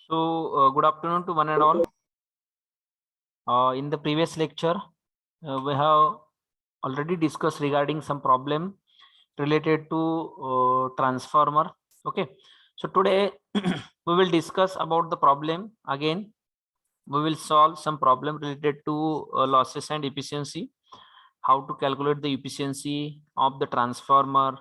So, good afternoon to one and all. In the previous lecture, we have already discussed regarding some problem related to transformer. Okay, so today we will discuss about the problem again. We will solve some problem related to losses and efficiency, how to calculate the efficiency of the transformer,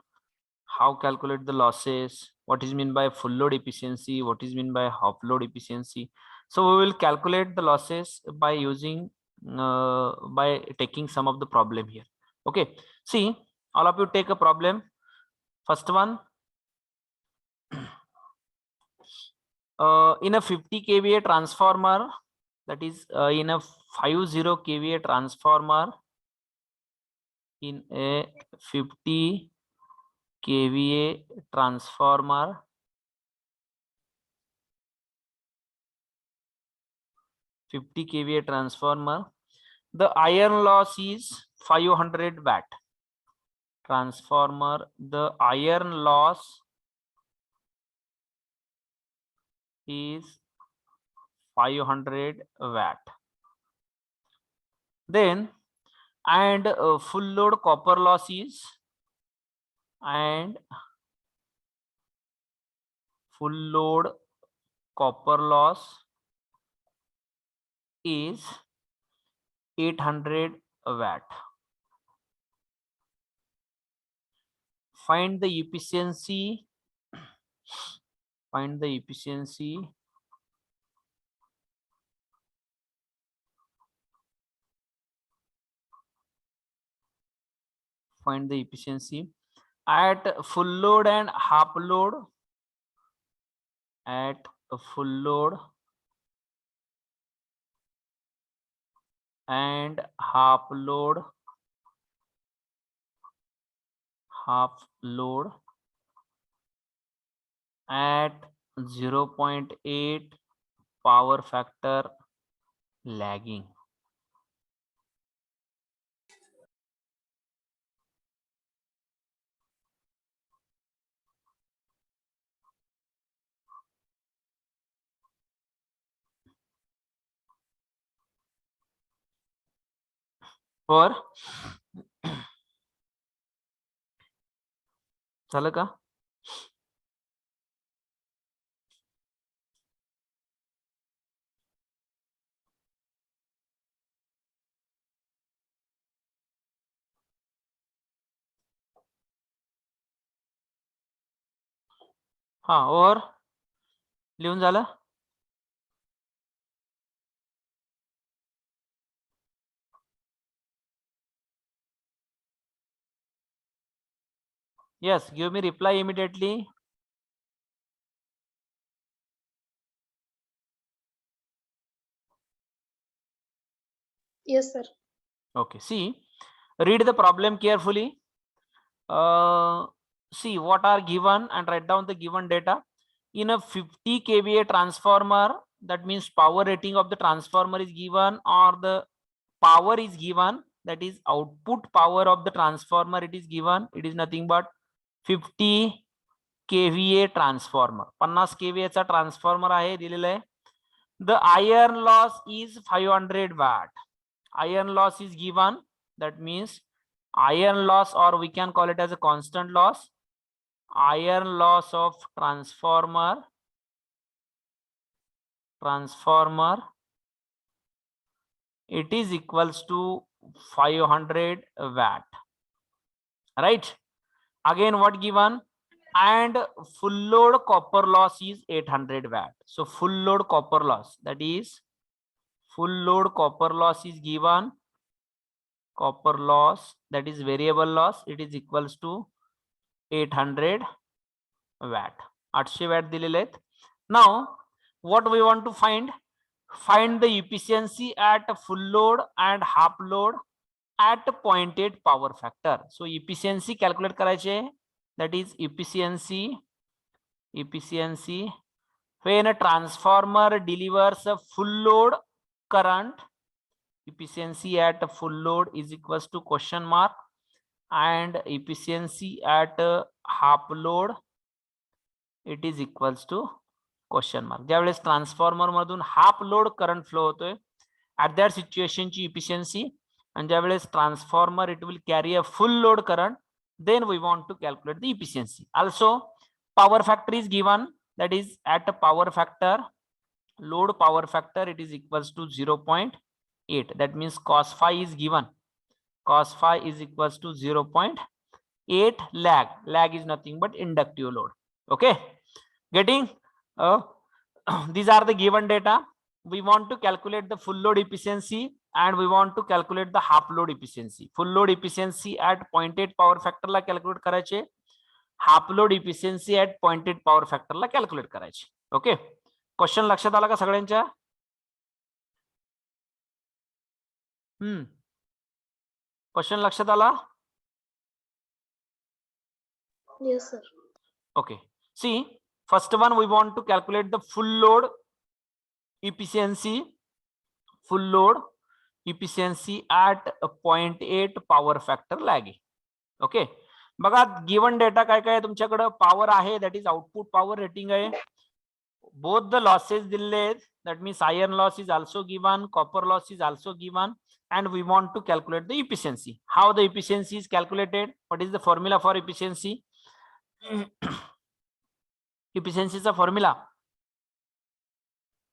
how calculate the losses, what is mean by full load efficiency, what is mean by half load efficiency. So we will calculate the losses by using by taking some of the problem here. Okay, see, all of you take a problem. First one, in a 50 kVA transformer, that is in a 50 kVA transformer, in a 50 kVA transformer, 50 kVA transformer, the iron loss is 500 watt. Transformer, the iron loss is 500 watt. Then, and full load copper loss is, and full load copper loss is 800 watt. Find the efficiency. Find the efficiency at full load and half load. At full load and half load at 0.8 power factor lagging. For झालं का? हा, और लिहून झालं? Yes, give me reply immediately. Yes, sir. Okay, see, read the problem carefully. See what are given and write down the given data. In a 50 kVA transformer, that means power rating of the transformer is given, or the power is given, that is output power of the transformer, it is given. It is nothing but 50 kVA transformer. 50 kVA चा transformer आहे, दिलेला आहे. The iron loss is 500 watt. Iron loss is given, that means iron loss, or we can call it as a constant loss. Iron loss of transformer it is equals to 500 watt, right? Again, what given? And full load copper loss is 800 watt. So full load copper loss, that is full load copper loss is given. Copper loss, that is variable loss, it is equals to 800 watt. 800 watt दिलेले आहेत. Now what we want to find the efficiency at full load and half load at 0.8 power factor. So efficiency calculate करायचे, that is efficiency when a transformer delivers a full load current. Efficiency at full load is equals to question mark, and efficiency at half load it is equals to question mark. ज्यावेळेस transformer मधून half load current flow होतोय at that सिच्युएशनची efficiency, आणि ज्यावेळेस transformer it will carry a full load current, then we want to calculate the efficiency. Also power factor is given, that is at a power factor, load power factor, it is equals to 0.8. that means cos phi is given, cos phi is equals to 0.8. lag is nothing but inductive load. Okay, getting these are the given data. We want to calculate the full load efficiency and we want to calculate the half load efficiency. Full load efficiency at 0.8 power factor ला calculate करायचे, half load efficiency at 0.8 power factor ला calculate करायचे. Okay, question लक्षात आला का सगळ्यांच्या? Question लक्षात आला? Yes, sir. Okay, see, first one we want to calculate the full load efficiency, full load efficiency at 0.8 power factor lagging. Okay, बघा given data काय काय तुमच्याकडे. पॉवर आहे, that is output power rating आहे. Both the losses दिले आहेत, that means iron loss is also given, copper loss is also given, and we want to calculate the efficiency. How the efficiency is calculated? What is the formula for efficiency? Efficiency is a formula.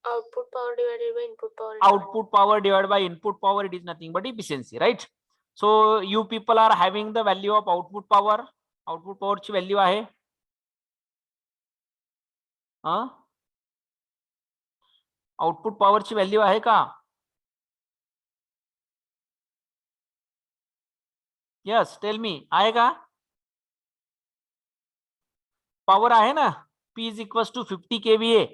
Output power divided by input power. Output power divided by input power, it is nothing but efficiency, right? So you people are having the value of output power. Output power ची value आहे output power ची value आहे का? Yes, tell me, आहे का? Power आहे ना, P is equals to 50 kVA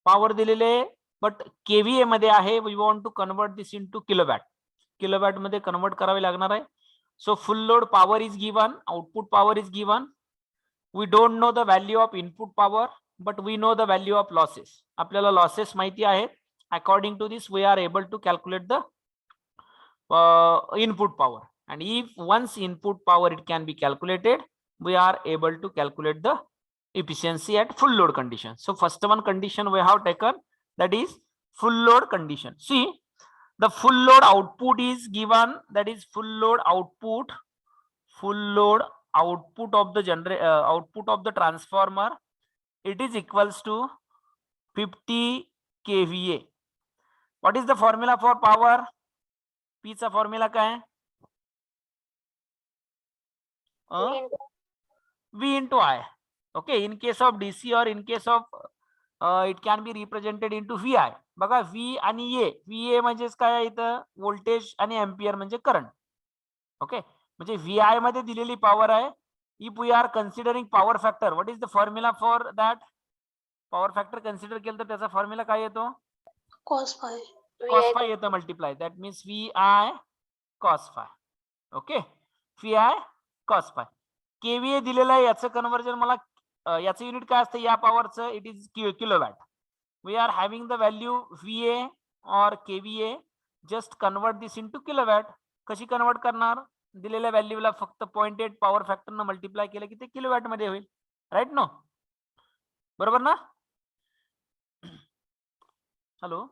power दिलेले, बट केव्हीए मध्ये आहे. We want to convert this into kilowatt. Kilowatt मध्ये कन्वर्ट करावे लागणार आहे. So full load power is given, output power is given. We don't know the value of input power, but we know the value of losses. आपल्याला losses माहिती आहेत. According to this we are able to calculate the input power, and if once input power it can be calculated, we are able to calculate the efficiency at full load condition. So first one condition we have taken, that is full load condition. See, the full load output is given, that is full load output, full load output of the output of the transformer, it is equals to 50 kVA. What is the formula for power? P चा formula काय? V into I. Okay, in case of DC or in case of it can be represented into VI. बघा V आणि A. VA म्हणजेच काय इथं voltage आणि ampere म्हणजे current. Okay, म्हणजे VI मध्ये दिलेली पॉवर आहे. If we are considering power factor, what is the formula for that? Power factor consider केलं तर त्याचा फॉर्म्युला काय येतो? Cos phi. Cos phi येतं multiply, that means VI cos phi. Okay, VI cos phi. KVA दिलेलं आहे, याचं conversion मला, याचं युनिट काय असतं या पॉवरचं? It is kilowatt. We are having the value VA और KVA. Just convert this into kilowatt. कशी कन्वर्ट करणार? दिलेल्या व्हॅल्यूला फक्त 0.8 पॉवर फॅक्टर न मल्टिप्लाय केलं की ते किलोवॅट मध्ये होईल, राईट? नो, बरोबर ना? हॅलो,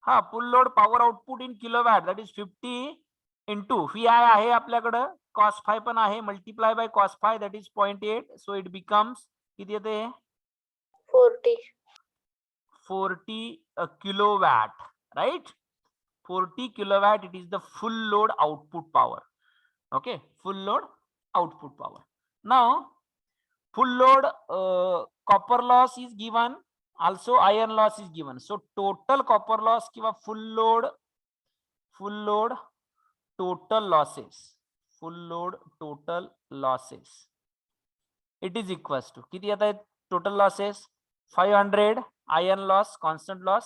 हा, full load power output in kilowatt, that is 50 into VI आहे आपल्याकडं, cos phi पण आहे, multiply by cos phi, that is 0.8. So it becomes किती येते? 40 kilowatt, right? 40 kilowatt, it is the full load output power. Okay, full load output power. Now full load copper loss is given, also iron loss is given. So total copper loss किंवा full load total losses, it is equals to किती येत आहेत total losses? 500 iron loss, constant loss,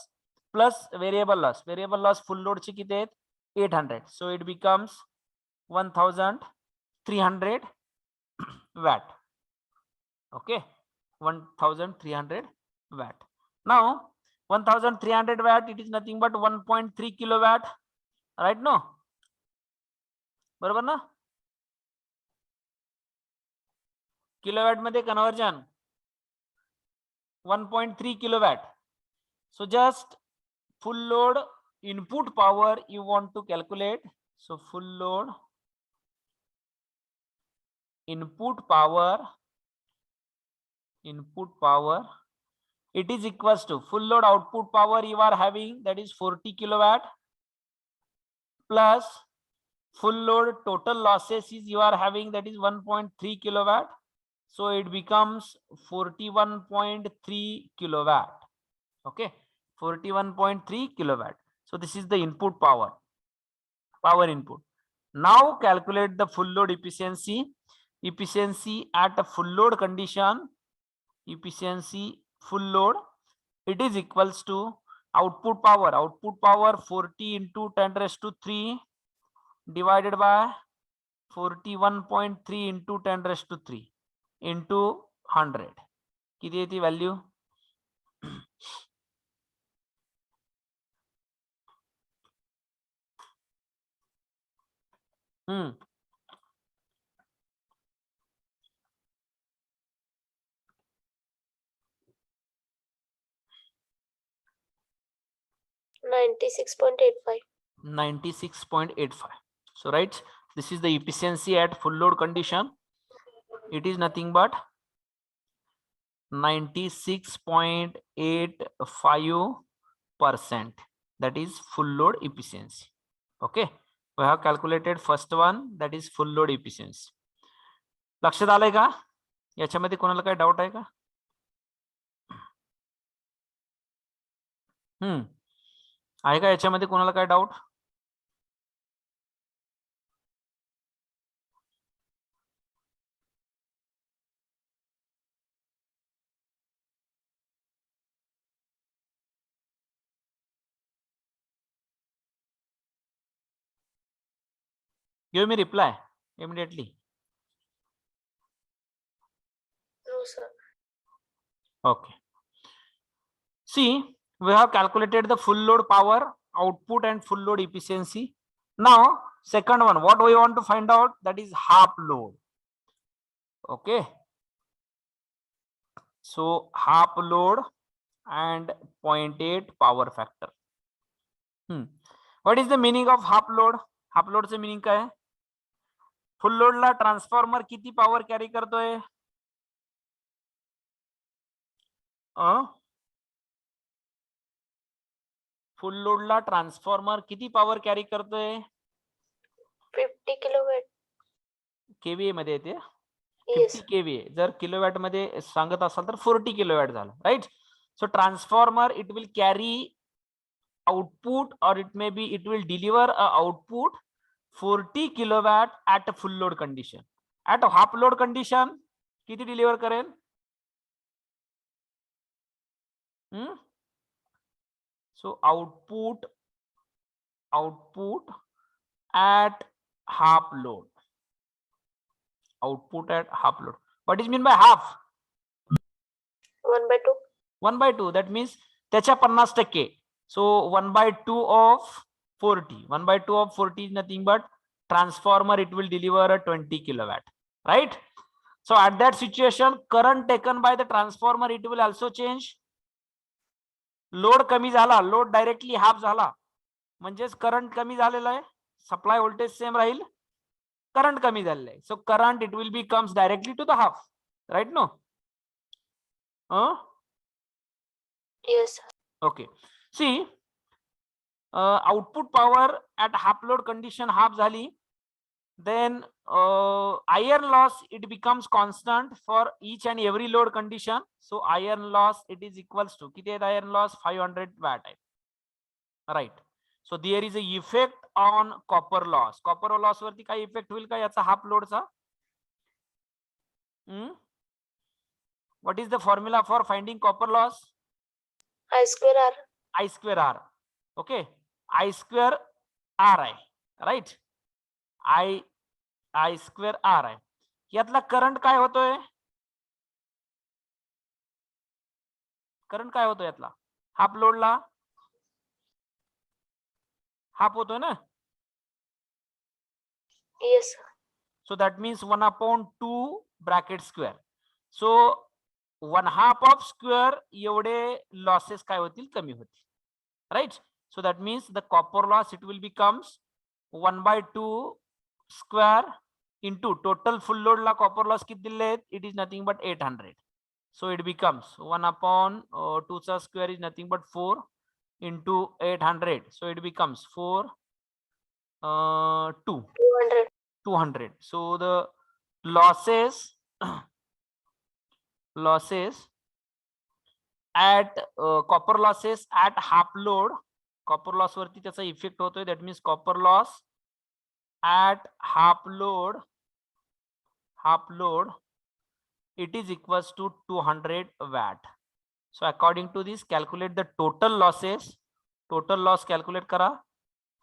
plus variable loss. Variable loss full load चे किती आहेत? 800. So it becomes 1300 watt. Okay, 1300 watt. Now 1300 watt, it is nothing but 1.3 kilowatt, right? No, बरोबर ना? Kilowatt मध्ये conversion 1.3 kilowatt. So just full load input power you want to calculate. So full load input power, it is equals to full load output power you are having, that is 40 kilowatt, plus full load total losses is you are having, that is 1.3 kilowatt. So it becomes 41.3 kilowatt. Okay, 41.3 kilowatt. So this is the input power input. Now calculate the full load efficiency. Efficiency at a full load condition, efficiency full load, it is equals to output power 40 into 10 raised to 3 divided by 41.3 into 10 raised to 3 into 100. किती येते value? Hmm 96.85. 96.85. So right, this is the efficiency at full load condition. It is nothing but 96.85%. That is full load efficiency. Okay, we have calculated first one, that is full load efficiency. लक्षात आलंय का? याच्यामध्ये कोणाला काय doubt आहे का? आहे का याच्यामध्ये कोणाला काय doubt? Give me reply immediately. No, sir. Okay. See, we have calculated the full load power, output and full load efficiency. Now, second one, what we want to find out, that is half load. Okay. So half load and 0.8 power factor. What is the meaning of half load? Half load चे meaning काय आहे? Full load ला transformer किती power carry करतोय? Full load ला transformer किती power carry करतोय? 50 kilowatt. KVA मध्ये येते. Yes. 50 kVA. जर किलोवॅट मध्ये सांगत असाल तर 40 किलोवॅट झालं, right? So transformer it will carry output, or it may be it will deliver a output 40 kilowatt at a full load condition. At a half load condition किती deliver करेल? So output at half load. Output at half load. What is mean by half? 1/2. 1/2. That means त्याच्या 50%. So 1/2 of 40. 1/2 of 40 is nothing but transformer. It will deliver a 20 kilowatt, right? So at that situation, current taken by the transformer, it will also change. Load कमी झाला, load directly half झाला, म्हणजेच current कमी झालेला आहे, supply voltage same राहील, current कमी झालेला आहे. So current it will be comes directly to the half, right? No? Yes. Okay. See, output power at half load condition half झाली, then iron loss it becomes constant for each and every load condition. So iron loss it is equals to किती आहे iron loss? 500 watt आहे, right? So there is a effect on copper loss. Copper loss वरती काय effect होईल का याचा half लोडचा? What is the formula for finding copper loss? I square R. I square R. Okay, I square R आहे, right? I square R आहे. यातला current काय होतोय? करंट काय होतो यातला? हाफ लोडला हाफ होतोय ना? Yes. So that means 1/2 bracket square. So 1/2 of square एवढे लॉसेस काय होतील, कमी होतील. Right. So that means the copper loss it will becomes 1/2 square into total full load ला कॉपर लॉस किती दिले आहेत, it is nothing but 800. So it becomes 1/2 चा square is nothing but 4 into 800. So it becomes 4 2 200. 200. So the losses losses at copper losses at half load, copper loss वरती त्याचा effect होतोय. That means copper loss at half load it is equals to 200 watt. So according to this, calculate the total losses. Total loss calculate करा.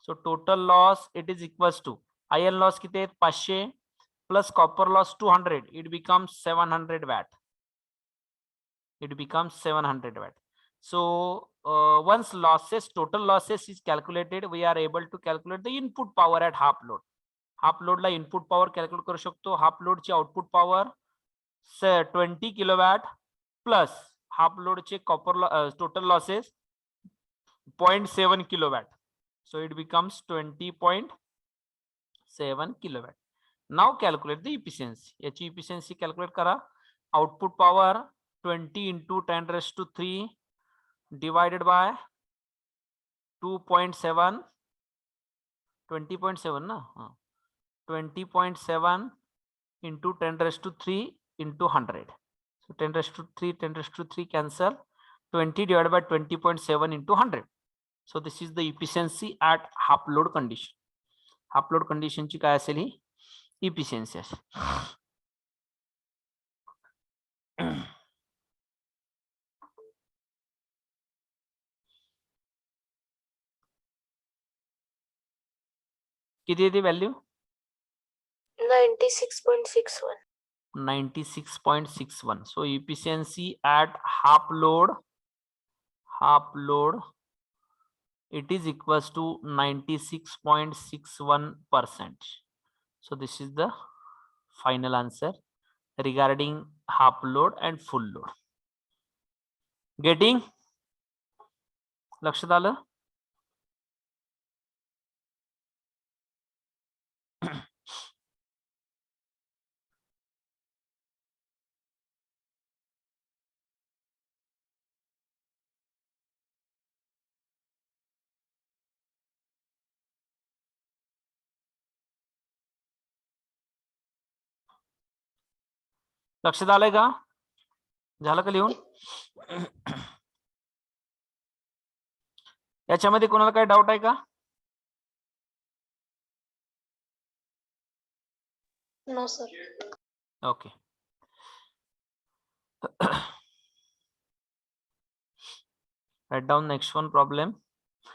So total loss it is equals to iron loss किती आहेत 500 plus copper loss 200. It becomes 700 watt. It becomes 700 watt. So once losses, total losses is calculated, we are able to calculate the input power at half load. Half load La input power calculate करू शकतो. Half load ची output power 20 kilowatt plus half load चे copper total losses 0.7 kilowatt. So it becomes 20.7 kilowatt. Now calculate the efficiency. याची efficiency calculate करा. Output power 20 into 10 raised to 3 divided by 2.7 20.7 ना 20.7 into 10 raised to 3 into 100. So 10 raised to 3 cancel. 20 divided by 20.7 into 100. So this is the efficiency at half load condition. Half load condition ची काय असेल ही efficiency असेल. किती येते value 96.61. 96.61. So efficiency at half load it is equals to 96.61%. So this is the final answer regarding half load and full load. Getting लक्षात आलं. लक्षात आलंय का, झालं का लिहून. याच्यामध्ये कोणाला काही डाऊट आहे का. No, sir. Okay. Write down next one problem.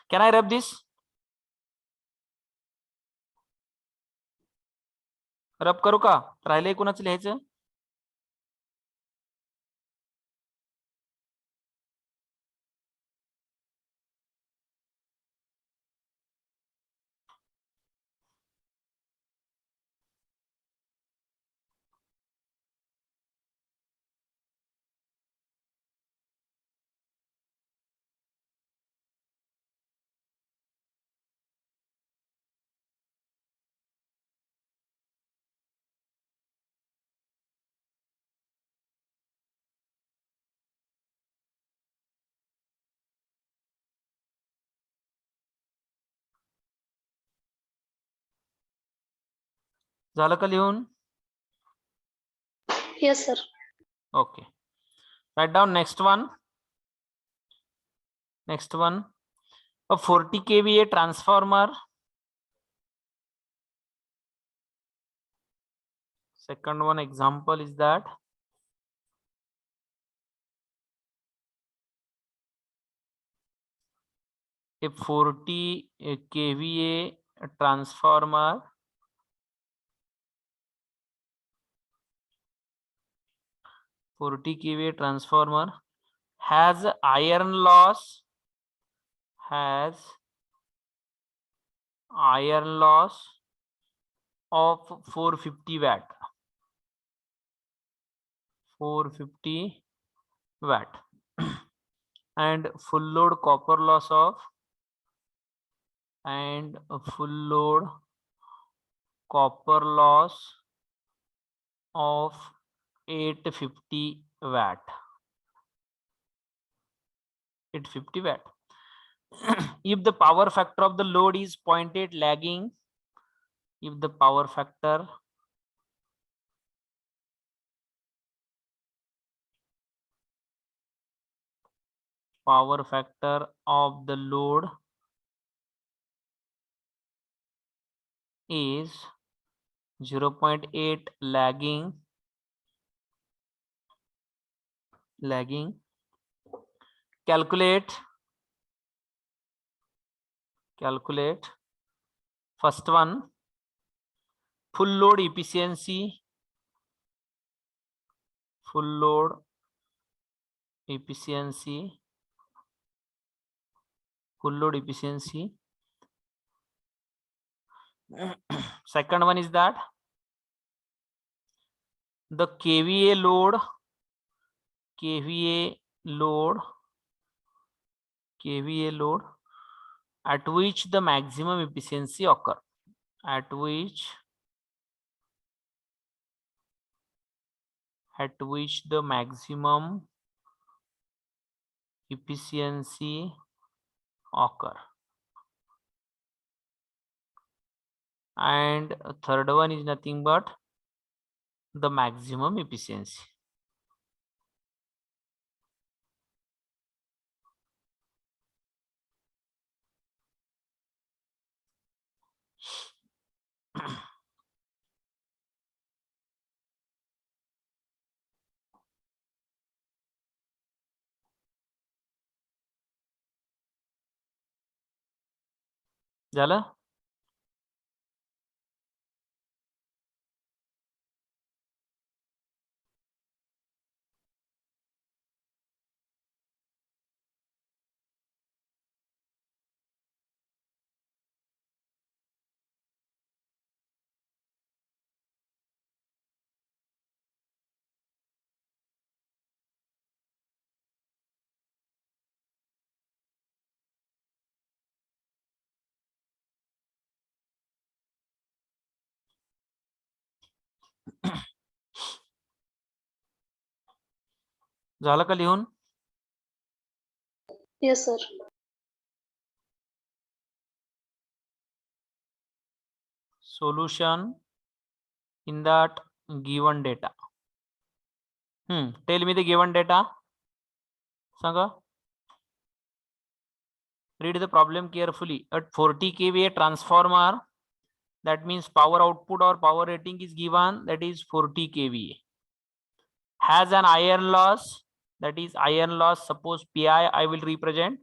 Can I wrap this? रब करू का, राहिले कोणाचं लिहायचं. झालं का लिहून. Yes, sir. Okay. Write down next one. Next one, a 40 kVA transformer. Second one example is that a 40 kVA transformer has iron loss of 450 watt. 450 watt and full load copper loss of full load copper loss of 850 watt. 850 watt. If the power factor of the load is 0.8 lagging, if the power factor of the load is 0.8 lagging, calculate first one, full load efficiency, second one is that the kVA load at which the maximum efficiency occur, at which the maximum efficiency occur. And third one is nothing but the maximum efficiency. झालं? झालं का लिहून? Yes, sir. Solution in that given data. Tell me the given data. Sanga, read the problem carefully. At 40 kVA transformer, that means power output or power rating is given, that is 40 kVA. Has an iron loss, that is iron loss, suppose PI I will represent.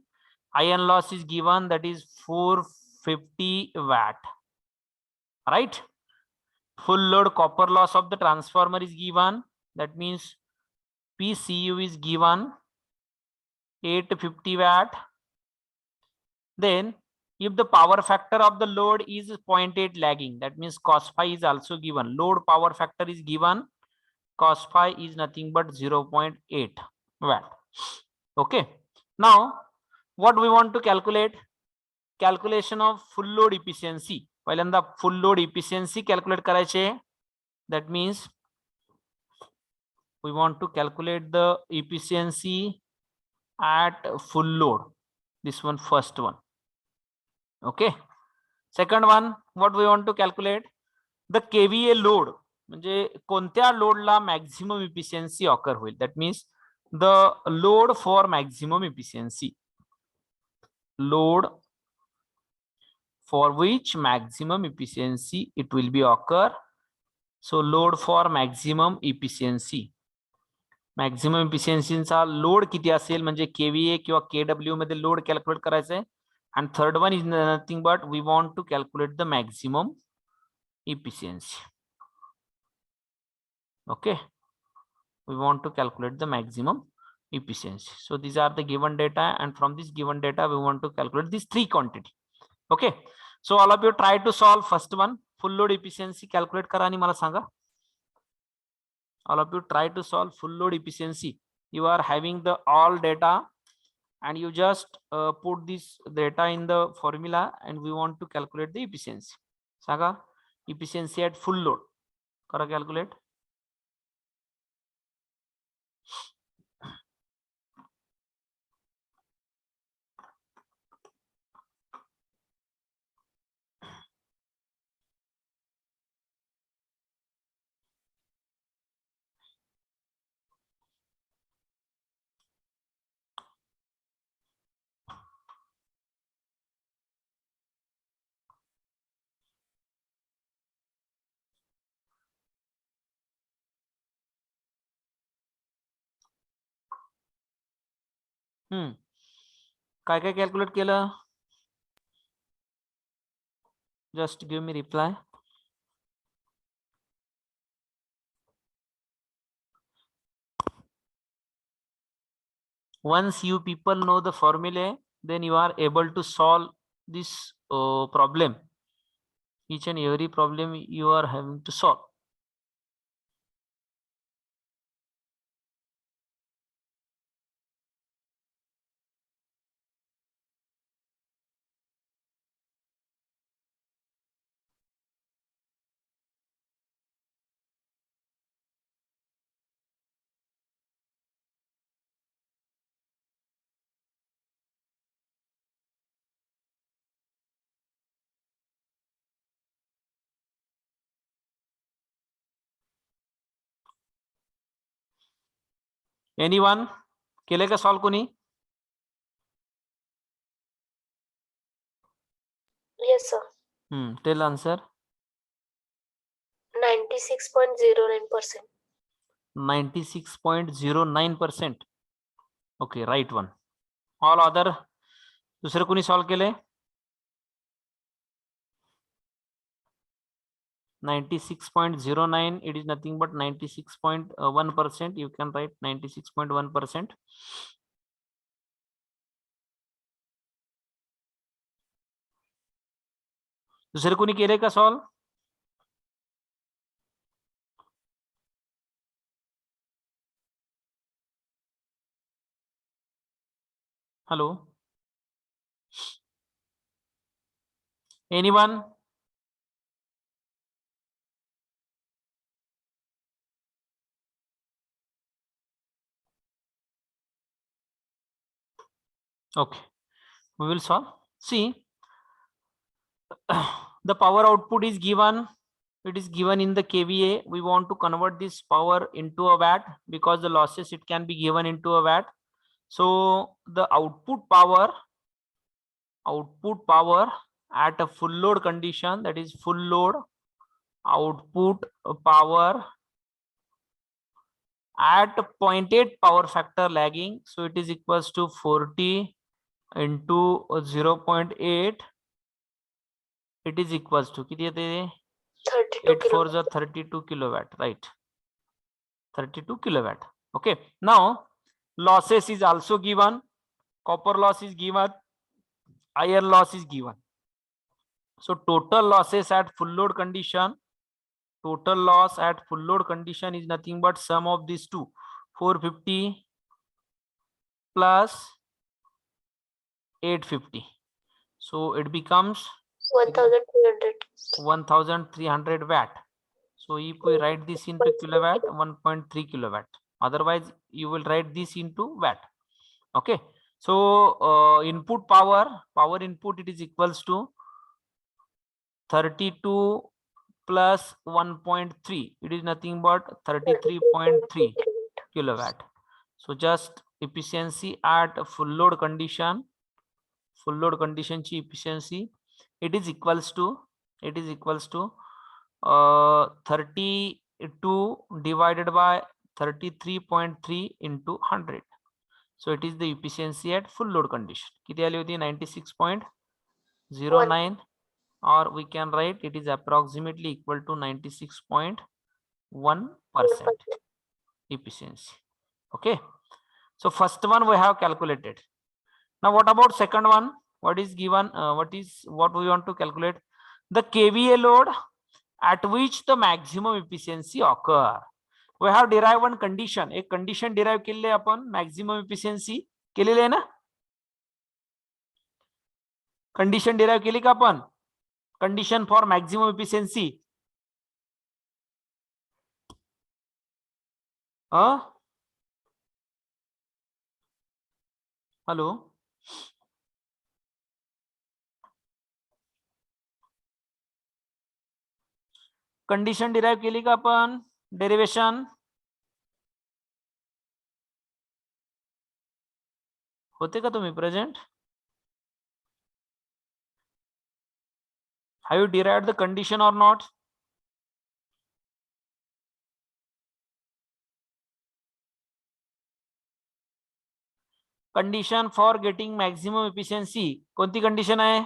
Iron loss is given, that is 450 watt. Right? Full load copper loss of the transformer is given, that means PCU is given 850 watt. Then if the power factor of the load is 0.8 lagging, that means cos phi is also given. Load power factor is given, cos phi is nothing but 0.8 watt. Okay. Now what we want to calculate? Calculation of full load efficiency. पहिल्यांदा full load efficiency calculate करायचे. That means we want to calculate the efficiency at full load. This one, first one. Okay. Second one, what we want to calculate? The kVA load. म्हणजे कोणत्या लोडला maximum efficiency occur होईल. That means the load for maximum efficiency. Load for which maximum efficiency it will be occur. So load for maximum efficiency. Maximum efficiency चा load किती असेल म्हणजे kVA किंवा केडब्ल्यू मध्ये load calculate करायचं आहे. And third one is nothing but we want to calculate the maximum efficiency. Okay, we want to calculate the maximum efficiency. So these are the given data, and from this given data we want to calculate these three quantity. Okay, so all of you try to solve first one, full load efficiency calculate करा आणि मला सांगा. All of you try to solve full load efficiency. you are having the all data and you just put this data in the formula and we want to calculate the efficiency. Saga, efficiency at full load. Kara calculate. काय काय calculate केलं? Just give me reply. Once you people know the formula, then you are able to solve this problem. Each and every problem you are having to solve. Anyone? केले का solve कोणी? Yes, sir. Tell answer. 96.09%. 96.09%. Okay, right one. All other दुसरे कोणी solve केले? 96.09, it is nothing but 96.1%. You can write 96.1%. दुसरे कोणी केले का solve? Hello? Anyone? Okay, we will solve. See, the power output is given. It is given in the kVA. We want to convert this power into a watt because the losses it can be given into a watt. So the output power at a full load condition, that is full load output power at 0.8 power factor lagging. So it is equals to 40 into 0.8. It is equals to 32 for the 32 kilowatt, right? 32 kilowatt. Okay, now losses is also given. Copper loss is given, iron loss is given. So total losses at full load condition, total loss at full load condition is nothing but sum of these two, 450 plus 850. So it becomes 1300 watt. So if we write this into kilowatt, 1.3 kilowatt. Otherwise you will write this into watt. Okay, so input power input, it is equals to 32 plus 1.3, it is nothing but 33.3 kilowatt. So just efficiency at full load condition ची efficiency, it is equals to 32 divided by 33.3 into 100. So it is the efficiency at full load condition. किती आली होती? 96.09, or we can write it is approximately equal to 96.1% efficiency. Okay, so first one we have calculated. Now what about second one? What is given? What we want to calculate? The kVA load at which the maximum efficiency occur. We have derive one condition, एक condition derive केलेली आहे आपण maximum efficiency केलेली आहे ना. Condition derive केली का आपण, condition for maximum efficiency. Hello, condition derive केली का आपण, डेरिवेशन होते का तुम्ही present. Have you derived the condition or not. Condition for getting maximum efficiency कोणती कंडिशन आहे.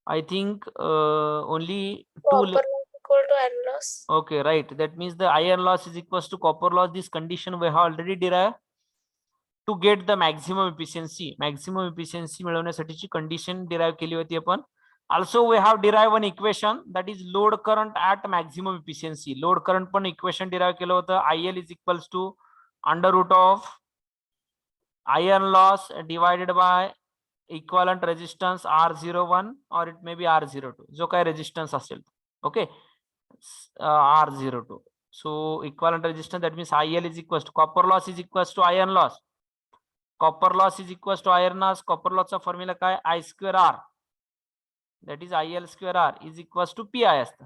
I think only Copper two. loss equal to iron loss. Okay, right. That means the iron loss is equals to copper loss. This condition we have already derived to get the maximum efficiency. Maximum efficiency मिळवण्यासाठीची condition derive केली होती आपण. Also we have derived one equation that is load current at maximum efficiency. Load current पण equation derive केलं होतं. IL is equals to under root of iron loss divided by equivalent resistance R01 or it may be R02, जो काय resistance असेल. Okay, R02. So equivalent resistance, that means IL is equals to copper loss is equals to iron loss. Copper loss is equals to iron loss. Copper loss चा formula काय, I square R, that is IL square R is equals to PI असतं.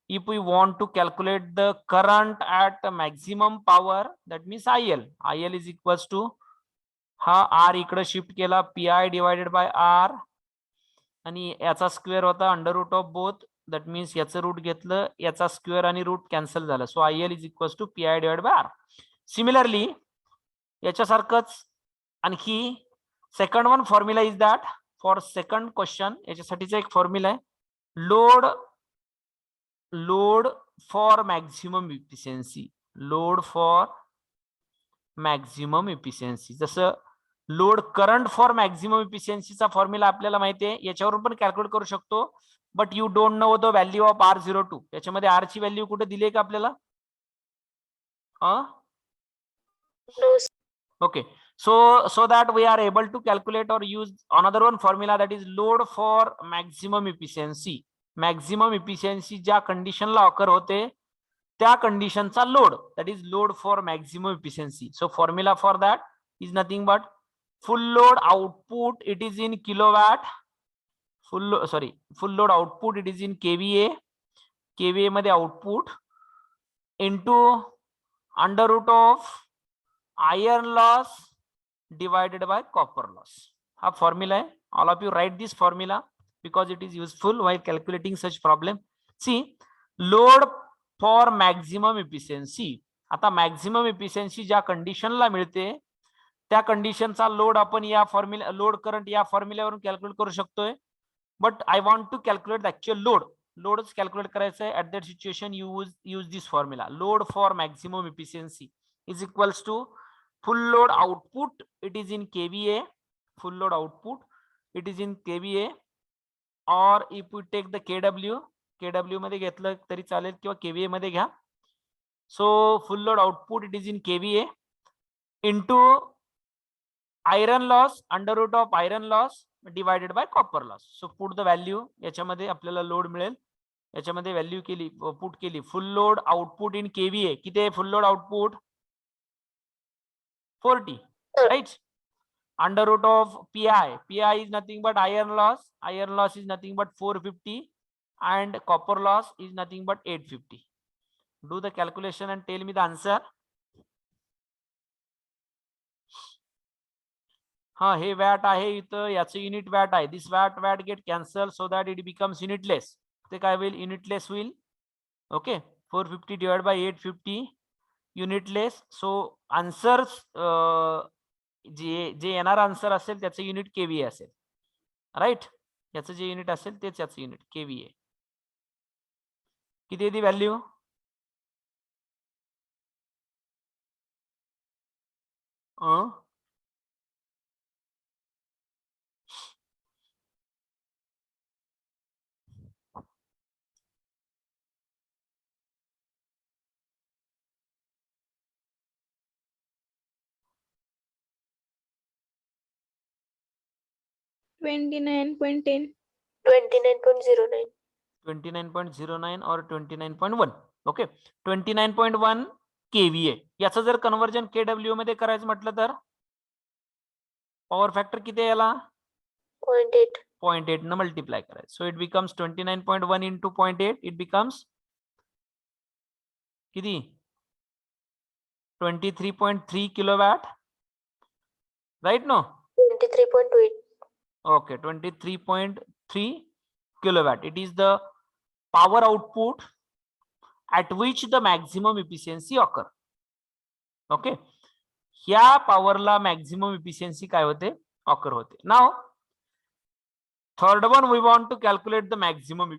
If we want to calculate the current at maximum power, that means IL is equals to हा R इकडे shift केला, PI divided by R आणि याचा square होता under root of both, that means याचं root घेतलं, याचा स्क्वेअर आणि रूट कॅन्सल झालं. So IL is equals to PI divide by R. Similarly याच्यासारखंच आणखी second one formula is that for second question, याच्यासाठीचा एक फॉर्म्युला आहे load for maximum efficiency. Load for maximum efficiency, जसं लोड करंट फॉर मॅक्झिमम इफिशियन्सीचा formula आपल्याला माहिती आहे, याच्यावरून पण कॅल्क्युलेट करू शकतो. But you don't know the value of R02. याच्यामध्ये R ची व्हॅल्यू कुठे दिली आहे का आपल्याला. Okay, so that we are able to calculate or use another one formula, that is load for maximum efficiency. Maximum efficiency ज्या कंडिशनला occur होते त्या कंडिशनचा load, that is load for maximum efficiency. So formula for that is nothing but full load output, it is in kilowatt. Full load output, it is in kVA. kVA मध्ये output into under root of iron loss divided by copper loss. हा formula आहे. All of you write this formula because it is useful while calculating such problem. See, load for maximum efficiency. आता maximum efficiency ज्या कंडिशनला मिळते त्या कंडिशनचा load आपण या formula, load current या फॉर्म्युल्यावरून calculate करू शकतोय. But I want to calculate the actual load. लोडच कॅल्क्युलेट करायचं आहे. At that situation use this formula. Load for maximum efficiency is equals to full load output, it is in kVA. Full load output, it is in kVA, or if we take the kW मध्ये घेतलं तरी चालेल किंवा kVA मध्ये घ्या. So full load output, it is in kVA into iron loss under root of iron loss divided by copper loss. So put the value. याच्यामध्ये आपल्याला load मिळेल, याच्यामध्ये व्हॅल्यू केली, पुट केली. फुल लोड आउटपुट इन kVA किती आहे full load output, 40, right? Under root of PI is nothing but iron loss. Iron loss is nothing but 450 and copper loss is nothing but 850. Do the calculation and tell me the answer. हा, हे watt आहे इथं, याचं unit watt आहे. This watt get cancel so that it becomes unitless. ते काय होईल, unitless होईल. Okay, 450 divide by 850 unitless. So answer जे येणार आन्सर असेल त्याचं युनिट kVA असेल, राईट. याचं जे युनिट असेल तेच याचं युनिट kVA. किती आहे ती व्हॅल्यू, $29.10. $29.09. 29.09 or 29.1. Okay, 29.1 kVA. याचं जर कन्वर्जन kW मध्ये करायचं म्हटलं तर पॉवर फॅक्टर किती याला 0.8. 0.8 न मल्टिप्लाय करायचं. सो it becomes 29.1 into 0.8. It becomes किती 23.3 kilowatt, right no? 23.8. Okay, 23.3 kilowatt. It is the power output at which the maximum efficiency occur. Okay, ह्या पॉवरला मॅक्झिमम इफिशियन्सी काय होते ऑकर होते. Now third one we want to calculate the maximum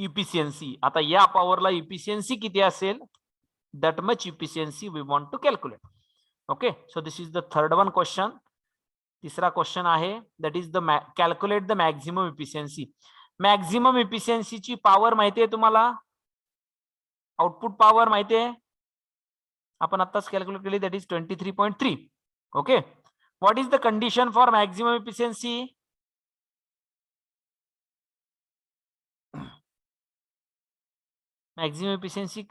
efficiency. आता या पॉवरला efficiency किती असेल, that much efficiency we want to calculate. Okay, so this is the third one question. तिसरा question आहे that is the calculate the maximum efficiency. Maximum इफिशियन्सीची power माहिती आहे तुम्हाला, आउटपुट पॉवर माहिती आहे, आपण आताच कॅल्क्युलेट केली, that is 23.3. Okay, what is the condition for maximum efficiency? Maximum efficiency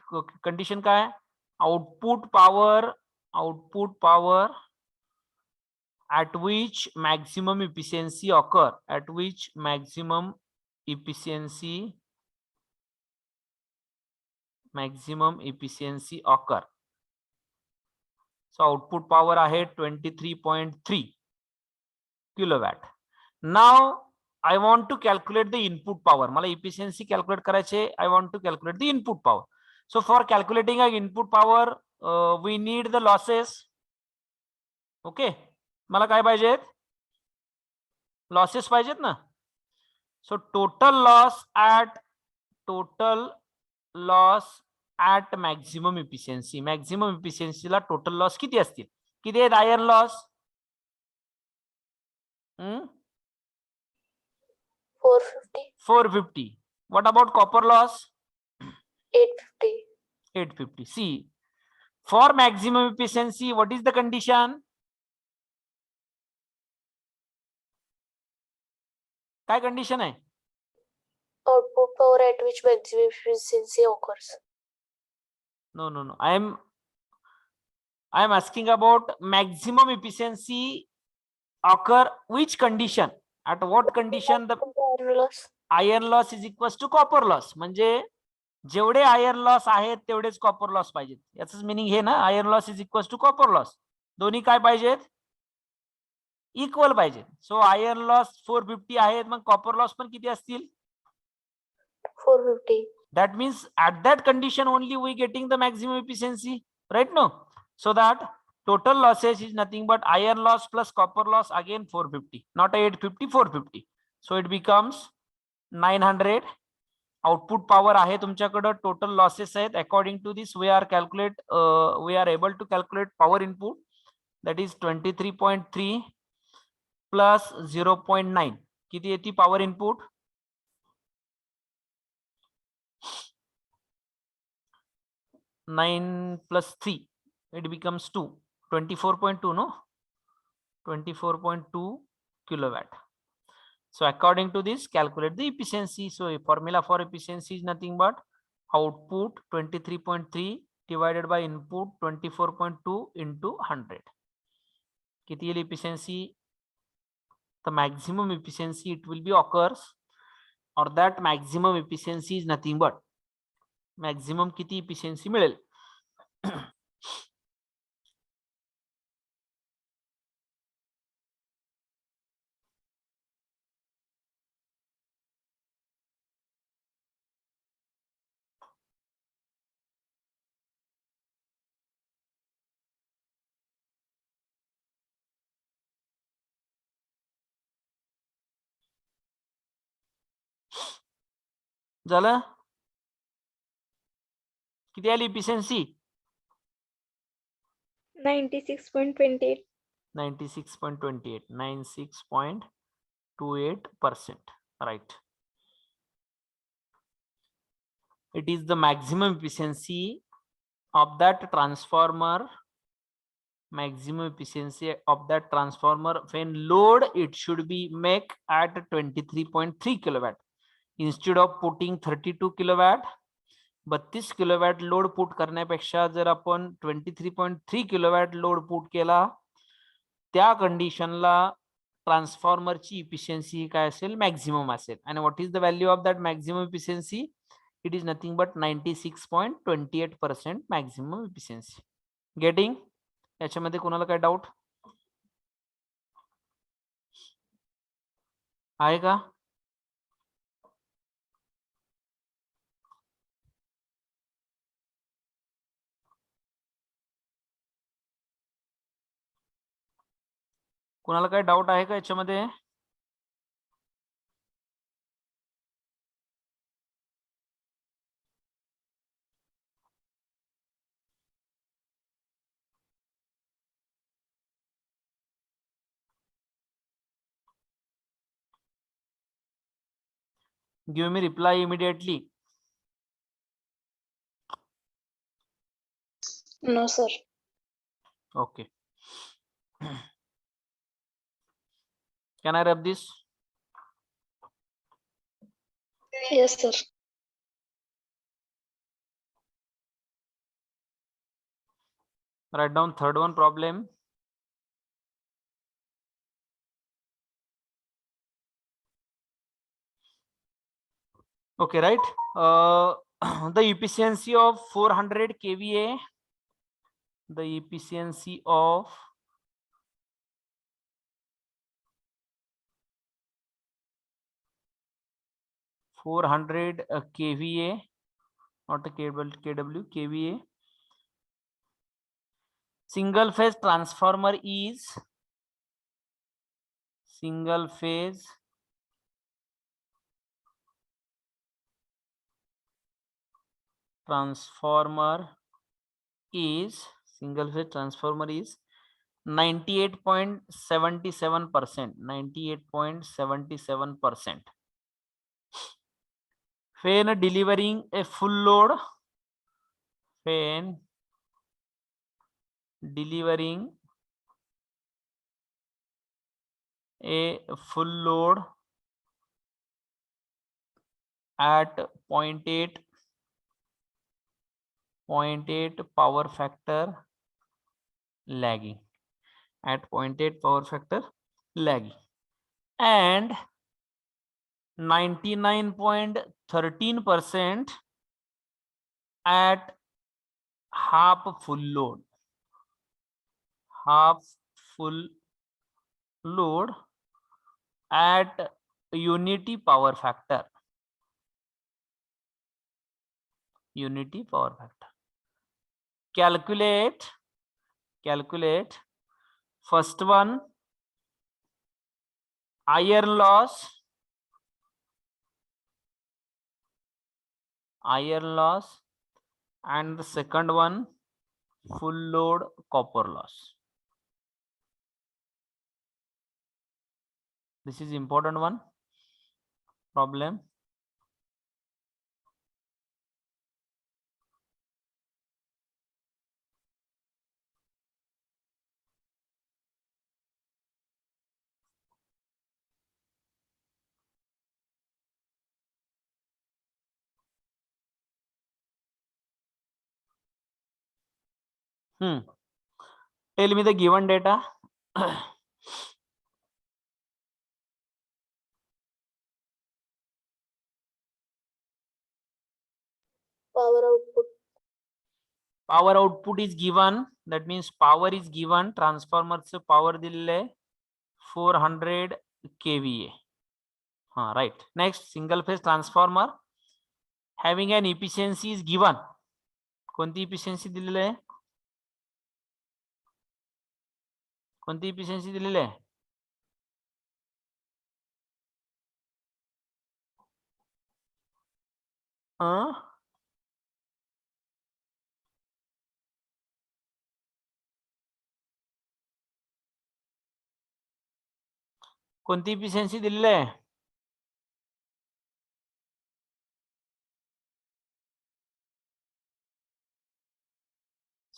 condition काय? Output power at which maximum efficiency occur, at which maximum efficiency occur. So output power आहे 23.3 kilowatt. Now I want to calculate the input power. मला efficiency calculate करायचे, I want to calculate the input power. So for calculating our input power we need the losses. Okay, मला काय पाहिजेत, losses पाहिजेत ना. So total loss at maximum efficiency. Maximum इफिशियन्सीला total loss किती असतील, किती आहेत iron loss? 450. What about copper loss? 850. See for maximum efficiency what is the condition? काय कंडिशन आहे? Output power at which maximum efficiency occurs. No. I am asking about maximum efficiency occur which condition? At what condition the iron loss is equals to copper loss? म्हणजे जेवढे iron loss आहेत तेवढेच copper loss पाहिजेत. याचंच meaning हे ना, iron loss is equals to copper loss. दोन्ही काय पाहिजेत, इक्वल पाहिजे. सो आयर्न लॉस 450 आहेत, मग कॉपर लॉस पण किती असतील? 450. That means at that condition only we getting the maximum efficiency, right? No, so that total losses is nothing but iron loss plus copper loss, again 450, not 850, 450. So it becomes 900. Output power आहे तुमच्याकडे, total losses आहेत. According to this we are able to calculate power input, that is 23.3 plus 0.9. किती येते power input? 9 plus 3, it becomes 2. 24.2, no? 24.2 kilowatt. So according to this, calculate the efficiency. So a formula for efficiency is nothing but output 23.3 divided by input 24.2 into 100. किती येईल efficiency? The maximum efficiency it will be occurs, or that maximum efficiency is nothing but maximum किती efficiency मिळेल? झालं? किती आली efficiency? 96.28. 96.28, 96.28%, right? It is the maximum efficiency of that transformer, maximum efficiency of that transformer when load it should be make at 23.3 kilowatt instead of putting 32 kilowatt. 32 kilowatt load put करण्यापेक्षा जर आपण 23.3 kilowatt load put केला, त्या कंडिशनला ट्रान्सफॉर्मरची efficiency काय असेल, maximum असेल. आणि what is the value of that maximum efficiency? It is nothing but 96.28% maximum efficiency. Getting? याच्यामध्ये कोणाला काय डाऊट आहे का? कोणाला काय डाऊट आहे का याच्यामध्ये? Give me reply immediately. No, sir. Okay. Can I rub this? Yes, sir. Write down third one problem. Okay, right. The efficiency of 400 kVA, the efficiency of 400 kVA, not a kW, kVA. Single phase transformer is single phase transformer is 98.77%, 98.77%. When delivering a full load, when delivering a full load at 0.8 power factor lagging, at 0.8 power factor lagging, and 99.13% at half full load, half full load at unity power factor, unity power factor. Calculate first one, iron loss, and the second one, full load copper loss. This is important one problem. Tell me the given data. Power output. Power output is given, that means power is given. Transformerचं power दिलेले 400 kVA. Right. Next, single phase transformer having an efficiency is given. कोणती efficiency दिलेली आहे? कोणती efficiency दिलेली आहे? कोणती efficiency दिलेली आहे?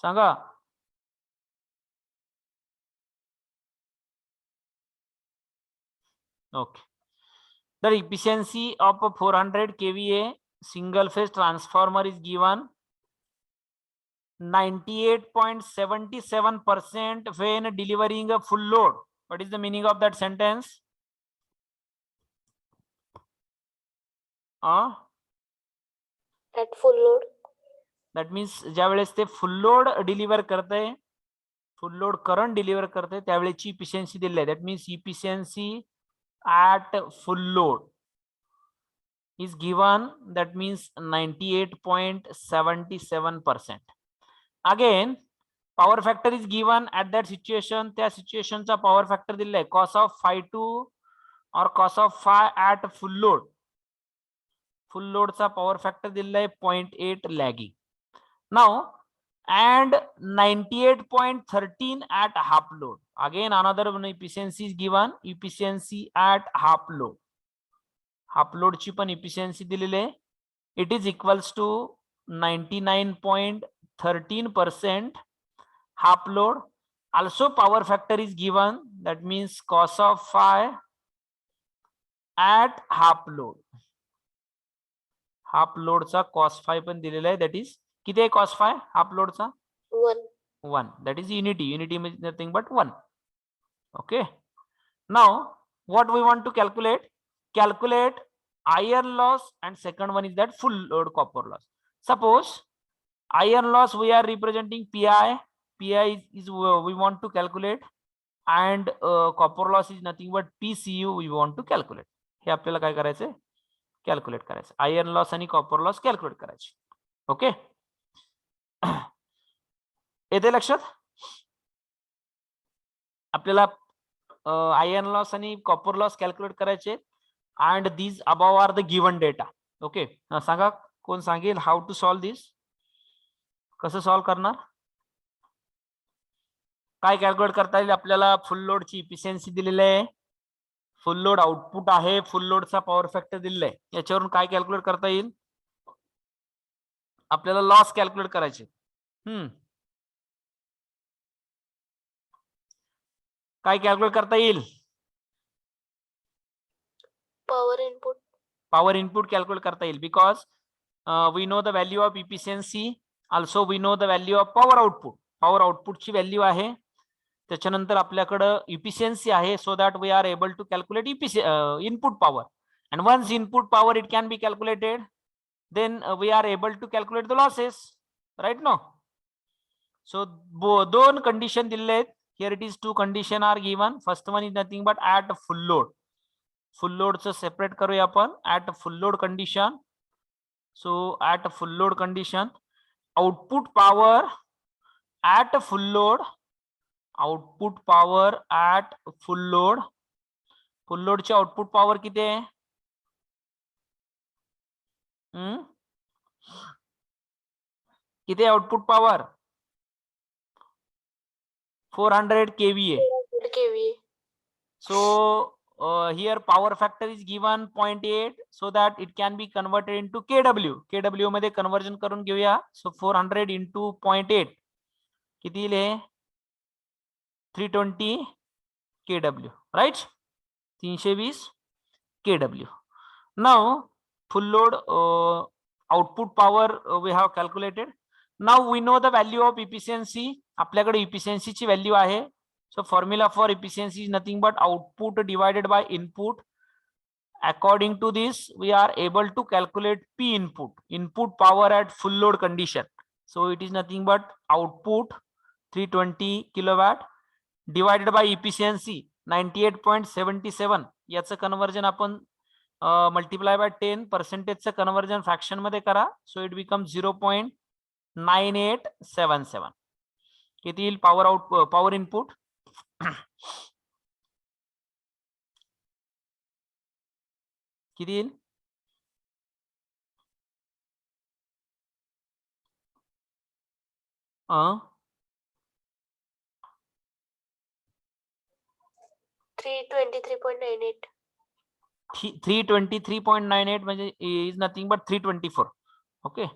सांगा. Okay. The efficiency of a 400 kVA single phase transformer is given 98.77% when delivering a full load. What is the meaning of that sentence? At full load. That means ज्या वेळेस ते फुल लोड डिलिव्हर करते, full load current deliver करते, त्यावेळेची efficiency दिली आहे. That means efficiency at full load is given, that means 98.77%. Again, power factor is given at that situation. त्या सिच्युएशनचा power factor दिलेला आहे cos of phi 2 or cos of phi at full load. Full लोडचा power factor दिलेला आहे 0.8 lagging. Now and 98.13 at half load. Again another one efficiency is given, efficiency at half load. Half लोडची पण efficiency दिलेली आहे. It is equals to 99.13% half load. Also power factor is given, that means cos of phi at half load. Half लोडचा cos phi पण दिलेला आहे. That is किती आहे cos phi हाफ लोडचा? 1. That is unity. Unity means nothing but 1. Okay. Now what we want to calculate? Calculate iron loss, and second one is that full load copper loss. Suppose iron loss we are representing pi. Pi is we want to calculate, and copper loss is nothing but pcu we want to calculate. हे आपल्याला काय करायचंय? Calculate करायचं. Iron loss आणि copper loss calculate करायचे. Okay, येते लक्षात? आपल्याला iron loss आणि कॉपर लॉस कॅल्क्युलेट करायचे. and these above are the given data. Okay, सांगा कोण सांगेल हाऊ टू सॉल्व दिस? कसं सॉल्व करणार? काय कॅल्क्युलेट करता येईल आपल्याला? फुल लोडची इफिशियन्सी दिलेली आहे, फुल लोड आउटपुट आहे, फुल लोडचा पॉवर फॅक्टर दिलेला आहे. याच्यावरून काय कॅल्क्युलेट करता येईल? आपल्याला लॉस कॅल्क्युलेट करायचे. काय कॅल्क्युलेट करता येईल? पॉवर इनपुट कॅल्क्युलेट करता येईल. Because we know the value of efficiency, also we know the value of power output. Power आउटपुटची व्हॅल्यू आहे, त्याच्यानंतर आपल्याकडे इफिशियन्सी आहे. So that we are able to calculate input power. And once input power it can be calculated, then we are able to calculate the losses, right? No, so दोन condition दिले आहेत. Here it is two condition are given. First one is nothing but at full load. Full load च separate करूया आपण. At full load condition, so at full load condition, output power at full load, output power at full load. Full load ची output power किती आहे? किती output power? 400 kVA. So here power factor is given 0.8, so that it can be converted into kW. kW मध्ये conversion करून घेऊया. So 400 into 0.8 किती येईल? 320 kW, right? 320 kW. Now full load output power we have calculated. Now we know the value of efficiency. आपल्याकडे efficiency ची value आहे. So formula for efficiency is nothing but output divided by input. According to this, we are able to calculate P input, input power at full load condition. So it is nothing but output 320 kilowatt divided by efficiency 98.77. याचं conversion आपण multiply by 10 पर्सेंटेजचं conversion fraction मध्ये करा. So it become 0.9877. किती येईल power power input? किती येईल? 323.98. 323.98 म्हणजे is nothing but 324. Okay,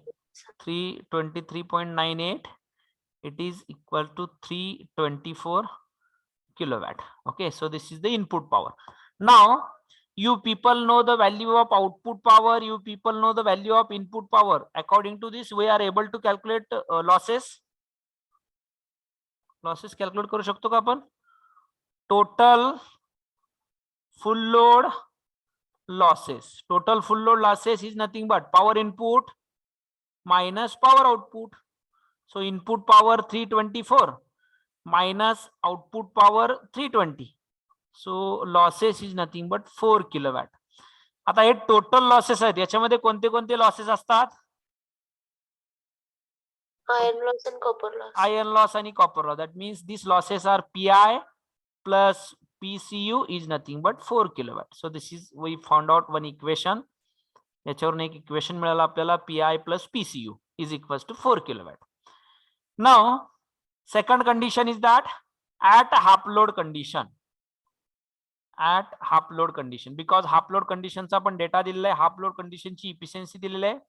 323.98, it is equal to 324 kilowatt. Okay, so this is the input power. Now you people know the value of output power, you people know the value of input power. According to this we are able to calculate losses calculate करू शकतो का आपण? Total full load losses. Total full load losses is nothing but power input minus power output. So input power 324 minus output power 320. So losses is nothing but 4 kilowatt. आता हे total losses आहेत, याच्यामध्ये कोणते कोणते losses असतात? Iron loss and copper loss. Iron loss आणि copper loss. That means these losses are PI plus PCU is nothing but 4 kilowatt. So this is, we found out one equation. याच्यावरून एक equation मिळालं आपल्याला, PI plus PCU is equals to 4 kilowatt. Now second condition is that at half load condition, because half load condition चा पण data दिलेला आहे, half load condition ची efficiency दिलेली आहे,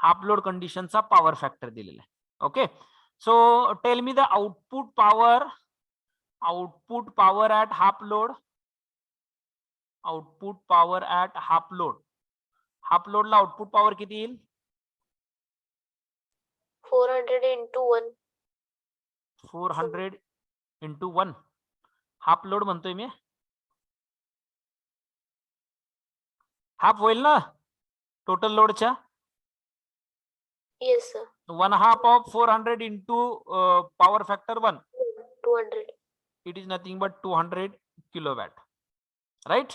हाफ लोड कंडिशन चा पॉवर फॅक्टर दिलेला आहे. Okay, so tell me the output power at half load. Output power at half load. Half load ला आउटपुट पॉवर किती येईल? 400 into 1. 400 into 1. हाफ लोड म्हणतोय मी, हाफ होईल ना टोटल लोडच्या? Yes sir. 1/2 of 400 into power factor 1. 200. It is nothing but 200 kilowatt, right?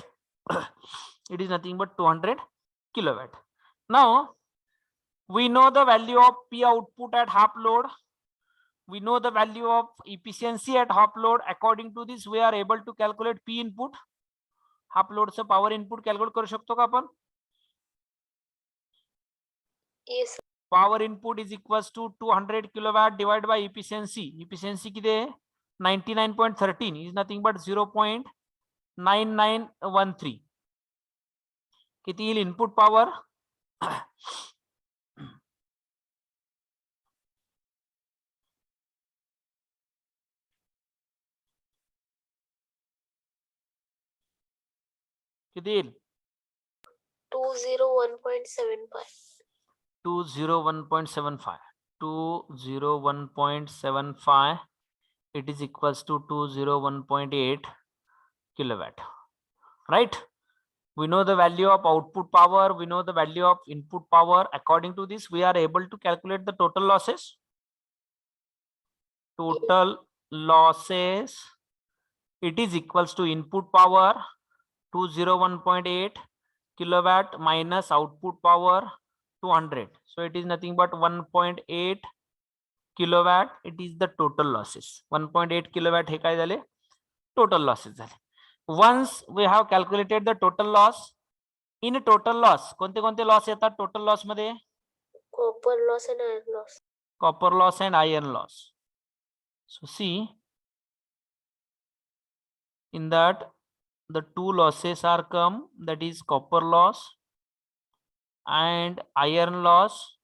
It is nothing but 200 kilowatt. Now we know the value of P output at half load. We know the value of efficiency at half load. According to this we are able to calculate P input. Half लोडचं power input calculate करू शकतो का आपण? Yes. Power input is equals to 200 kilowatt divide by efficiency. Efficiency किती आहे? 99.13 is nothing but 0.9913. किती येईल input power? किती येईल? 201.75. 201.75. 201.75. It is equals to 201.8 kilowatt, right? We know the value of output power, we know the value of input power. According to this we are able to calculate the total losses. Total losses, it is equals to input power 201.8 kilowatt minus output power 200. So it is nothing but 1.8 kilowatt. It is the total losses. 1.8 kilowatt हे काय झाले? Total losses झाले. Once we have calculated the total loss, in total loss कोणते कोणते loss येतात total loss मध्ये? Copper loss and iron loss. Copper loss and iron loss. So see, in that the two losses are come, that is copper loss and iron loss.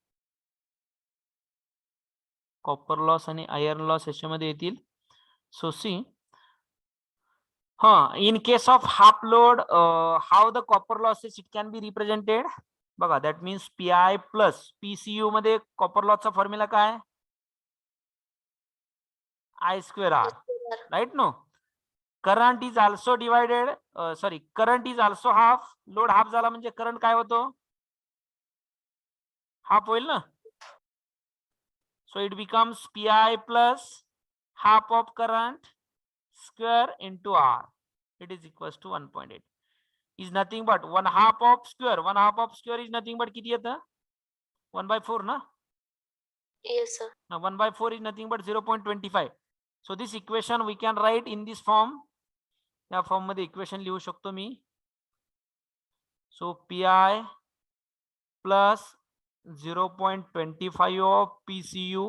Copper loss आणि iron loss याच्यामध्ये येतील. So see, in case of half load, how the copper losses it can be represented? बघा, that means PI plus PCU मध्ये copper loss चा formula काय? I square R, right? No, current is also divided, current is also half. Load half झाला म्हणजे current काय होतो? Half होईल ना. So it becomes PI plus half of current square into R. It is equals to 1.8. Is nothing but 1/2 of square. 1/2 of square is nothing but किती येतं? 1/4 ना. Yes sir. Now 1/4 is nothing but 0.25. So this equation we can write in this form. या form मध्ये equation लिहू शकतो मी. So PI plus 0.25 of PCU,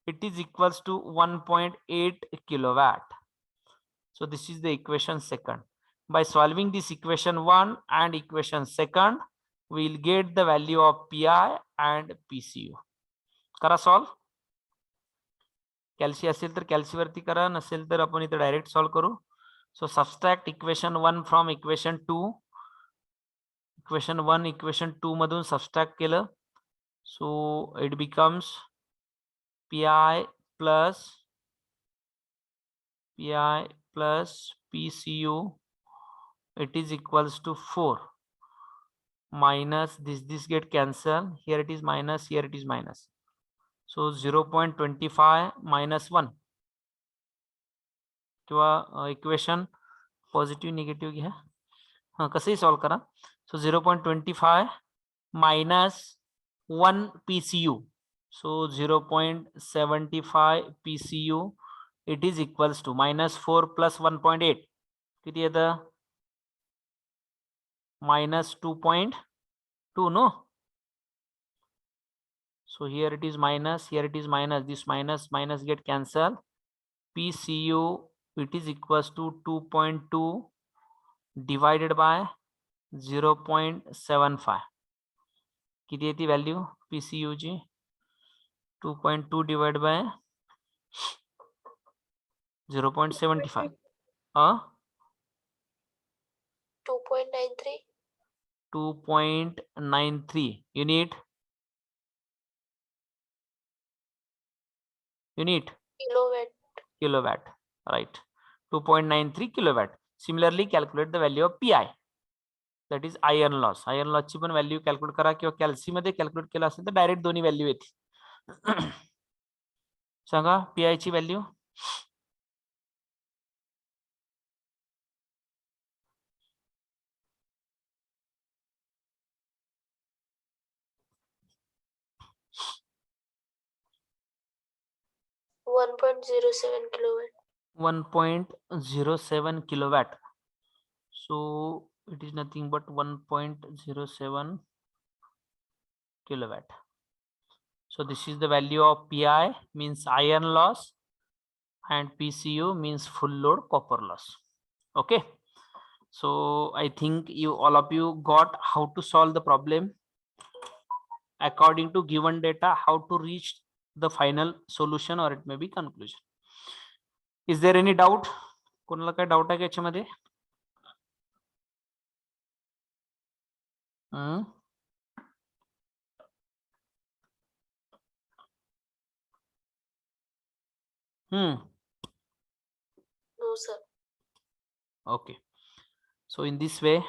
it is equals to 1.8 kilowatt. So this is the equation second. By solving this equation 1 and equation second, we will get the value of PI and PCU. करा solve. कॅल्सी असेल तर कॅल्सी वरती करा, नसेल तर आपण इथे direct solve करू. So subtract equation 1 from equation 2. Equation 1 equation 2 मधून सबस्ट्रॅक्ट केलं. So it becomes PI plus PCU. It is equals to 4 minus this get cancelled. Here it is minus, here it is minus. So 0.25 minus 1 किंवा equation positive negative घ्या. हां, कसंही solve करा. सो 0.25 minus 1 PCU. So 0.75 PCU. It is equals to minus 4 plus 1.8. किती येतं? minus 2.2, no? So here it is minus, here it is minus. This minus minus get cancelled. PCU, it is equals to 2.2 divided by 0.75. किती येते value PCU ची? 2.2 divided by 0.75. 2.93. 2.93 unit. Kilowatt, right? 2.93 kilowatt. Similarly, calculate the value of PI, that is iron loss. Iron loss ची पण value calculate करा, किंवा कॅल्सी मध्ये calculate केला असेल तर डायरेक्ट दोन्ही व्हॅल्यू येतील. सांगा PI ची value. kilowatt. 1.07 kilowatt. So it is nothing but 1.07 kilowatt. So this is the value of PI, means iron loss, and PCU means full load copper loss. Okay, so I think all of you got how to solve the problem according to given data, how to reach the final solution, or it may be conclusion. Is there any doubt? कोणाला काय doubt आहे का याच्यामध्ये? No, sir. Okay, so in this way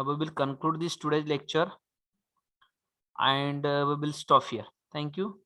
we will conclude this today's lecture, and we will stop here. Thank you.